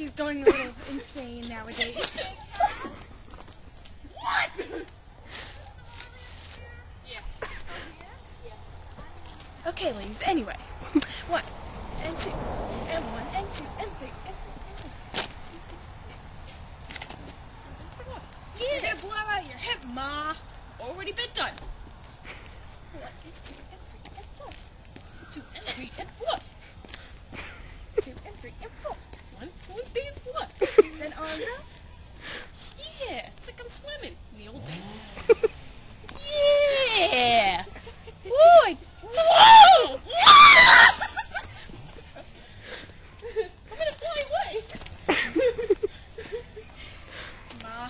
she's going a little insane nowadays. What? Yeah. Okay, ladies, anyway. 1 and 2 and 1 and 2 and 3 and 4 and 5. You're gonna blow out your hip, Ma. Already been done. 1 and 2 and 3 and 4. 2 and 3 and 4. 2 and 3 and 4. 1, 2, and 3 and 4. Then arms up. Yeah, it's like I'm swimming in the old days. Yeah. Boy. Whoa! I'm gonna fly away. Ma,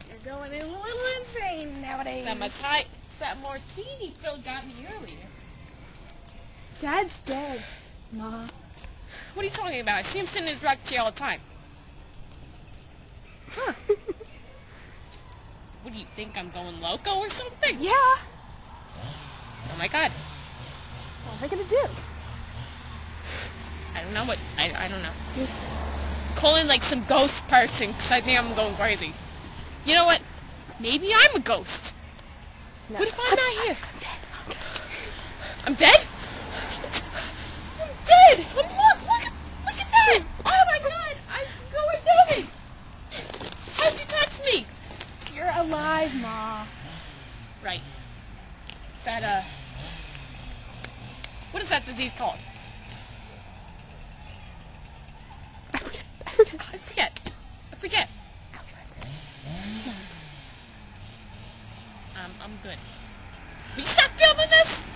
you're going a little insane nowadays. That martini Phil got me earlier. Dad's dead, Ma. What are you talking about? I see him sitting in his rock chair all the time. Huh. What do you think? I'm going loco or something? Yeah. Oh my god. What am I gonna do? I don't know what. I don't know. Calling like some ghost person because I think I'm going crazy. You know what? Maybe I'm a ghost. No. What if I'm not here? I'm dead. I'm dead! I'm dead! Look at that! Oh my god! I'm going nuts! How'd you touch me? You're alive, Ma. Right. Is that what is that disease called? I forget. I forget. I'm good. Will you stop filming this?